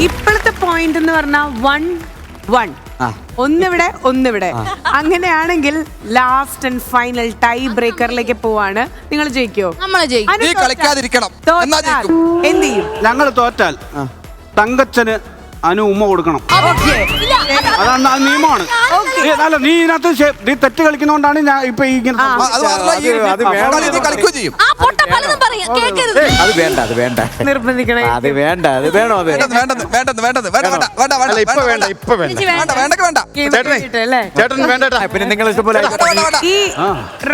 ഇപ്പോഴത്തെ പോയിന്റ് എന്ന് പറഞ്ഞാൽ 1-1. ഒന്നിവിടെ ഒന്നിവിടെ. അങ്ങനെയാണെങ്കിൽ ലാസ്റ്റ് ആൻഡ് ഫൈനൽ ടൈ ബ്രേക്കറിലേക്ക് പോവാണ്. നിങ്ങൾ ജയിക്കോ? നീ കളിക്കാതിരിക്കണം. എന്ത് ചെയ്യും? ഞങ്ങൾ തോറ്റാൽ തങ്കച്ചന് അനു ഉമ്മ കൊടുക്കണം. അതാണ് നിയമമാണ്. അല്ല നീ ഇതിനകത്ത് നീ തെറ്റ് കളിക്കുന്നോണ്ടാണ് ഞാൻ ഇപ്പൊ ഇങ്ങനെ. അത് വേണ്ട നിർബന്ധിക്കണേ. അത് വേണ്ട, അത് വേണോ? പിന്നെ നിങ്ങൾ ഇഷ്ടംപോലെ. ഈ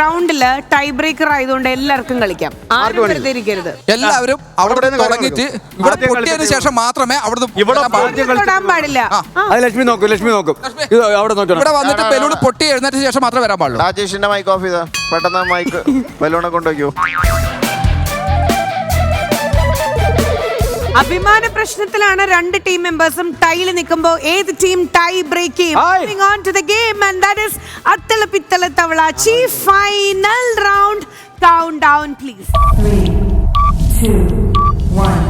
റൗണ്ടില് ടൈ ബ്രേക്കർ ആയതുകൊണ്ട് എല്ലാവർക്കും കളിക്കാം. ആരും വെറുതെ ഇരിക്കരുത്. എല്ലാവരും അവിടെ തുടങ്ങിയിട്ട് ഇവിടെ പൊട്ടിയതിനു ശേഷം മാത്രമേ അവിടെ തൊടാൻ പാടില്ല. അത് ലക്ഷ്മി നോക്കും, ലക്ഷ്മി നോക്കും. അവിടെ നോക്കണം. ഇവിടെ വന്നിട്ട് ബലൂൺ പൊട്ടി എഴുന്നേറ്റ ശേഷം മാത്രമേ വരാൻ പാടുള്ളൂ. രാജേഷിന്റെ മൈക്ക് ഓഫ് ചെയ്താ പെട്ടെന്ന് മൈക്ക് ബലൂണെ കൊണ്ടുവയ്ക്കൂ. അഭിമാന പ്രശ്നത്തിലാണ് രണ്ട് ടീം മെമ്പേഴ്സും ടൈയിൽ നിൽക്കുമ്പോൾ ഏത് ടീം ടൈ ബ്രേക്ക് ചെയ്യും? Moving on to the game and that is അത്തള പിത്തള തവള chief final round. Count down please. 3, 2, 1.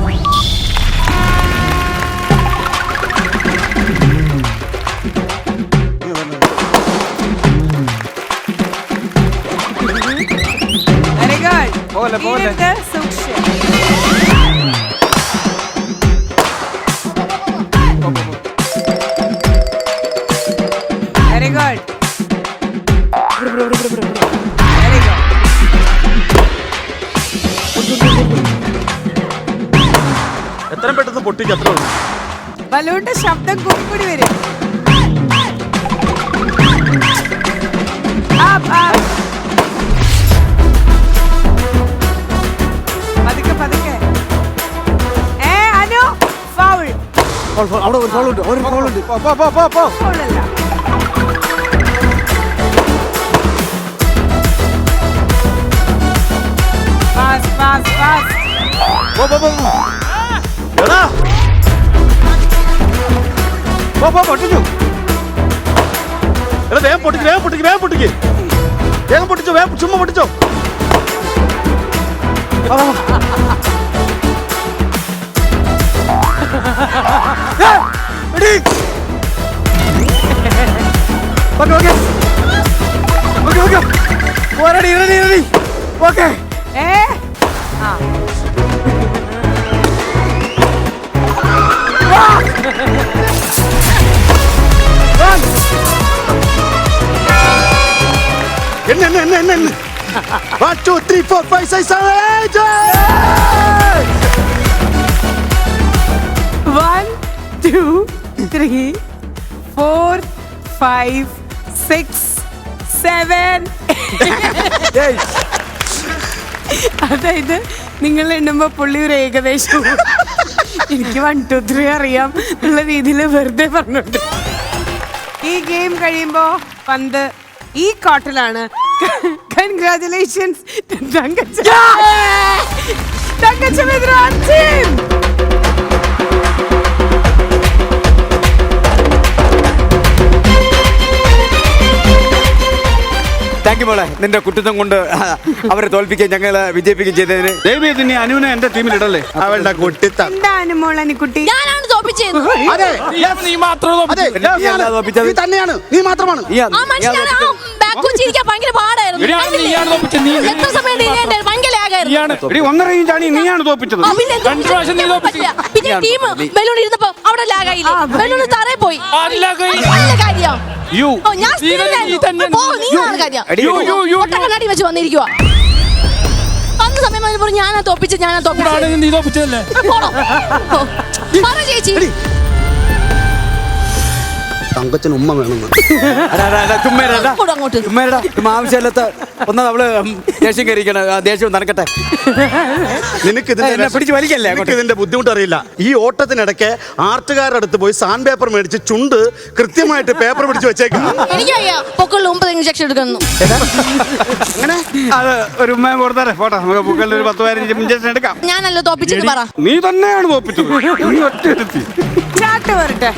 Very good. പോലെ സൂക്ഷിച്ച്. Very good. Very good. എത്രയും പെട്ടെന്ന് പൊട്ടിക്ക്. അത്ര ബലൂണിന്റെ ശബ്ദം കൂടി വരും. പതുക്കെ. അനു ഫൗൾ. അവിടെ ഒരു ഫോൾ ഉണ്ട്, ഒരു ഫോൾ ഉണ്ട്. ഫൗളല്ല. പാസ്. പൊട്ടിച്ചു. വേഗം പൊട്ടിച്ചു. ചുമ്മാ പൊട്ടിച്ചോ. എന്നെ 1, 2, 3, 4, 5, 6, 7, 8. 1, 2, 3, 4, 5, 6, 7. അതായത് നിങ്ങൾ എണ്ണുമ്പോ പുള്ളി ഒരു ഏകദേശം എനിക്ക് 1, 2, 3 അറിയാം എന്നുള്ള രീതിയിൽ വെറുതെ പറഞ്ഞിട്ടുണ്ട്. ഈ ഗെയിം കഴിയുമ്പോ പന്ത് ഈ കോട്ടിലാണ്. കൺഗ്രാറ്റുലേഷൻസ് തങ്കച്ച. താങ്ക് യു മോളെ, നിന്റെ കുട്ടിത്തം കൊണ്ട് അവരെ തോൽപ്പിക്കുകയും ഞങ്ങളെ വിജയിപ്പിക്കുകയും ചെയ്തതിന്. ദയവേദി നീ അനുവിനെ എന്റെ ടീമിൽ ഇടല്ലേ. അവളുടെ കുട്ടിത്തം. എന്താ അനുമോളനിക്കുട്ടി? ഞാനാണ് തോപ്പിച്ചത്. നീ മാത്രം തന്നെയാണ്. നീ മാത്രമാണ്. ഭയങ്കര പാടായിരുന്നു. എത്ര സമയം ഭയങ്കര ലാഗായിരുന്നു. 1.5 ഇഞ്ചാണ് നീയാണ് തോപ്പിച്ചത്. പിന്നെ ടീം ബലൂൺ ഇരുന്നപ്പോ അവിടെ ലാഗായില്ലേ? ബലൂൺ തറയിൽ പോയി. നല്ല കാര്യം. ഒട്ടക്കണ്ണാടി വെച്ച് വന്നിരിക്കുക. അന്ന് സമയം ഞാനാ തോപ്പിച്ചതല്ലേ. ചേച്ചി തങ്കച്ചന് ഉമ്മ വേണമെന്ന്. ആവശ്യമില്ലാത്ത ഒന്നാ അവള് ദേഷ്യം കയറിക്കണം. ദേഷ്യം നനക്കട്ടെ. നിനക്ക് പിടിച്ച് വലിക്കല്ലേ. ഇതിന്റെ ബുദ്ധിമുട്ട് അറിയില്ല. ഈ ഓട്ടത്തിനിടയ്ക്ക് ആർട്ടുകാരുടെ അടുത്ത് പോയി സാൻഡ് പേപ്പർ മേടിച്ച് ചുണ്ട് കൃത്യമായിട്ട് പേപ്പർ പിടിച്ച് വെച്ചേക്കാം. പൊക്കളിൽ 9 ഇഞ്ചക്ഷൻ എടുക്കുന്നു. അങ്ങനെ അത് ഒരു ഉമ്മ കൊടുത്താറേ പോട്ടെ. നമുക്ക് പൊക്കളിൽ ഒരു 10-15 ഇഞ്ചക്ഷൻ എടുക്കാം. ഞാനല്ലോ തോപ്പിച്ചത് പറ. നീ തന്നെയാണ് തോപ്പിച്ചത്. നീ ഒറ്റ ചാട്ട് വരട്ടെ.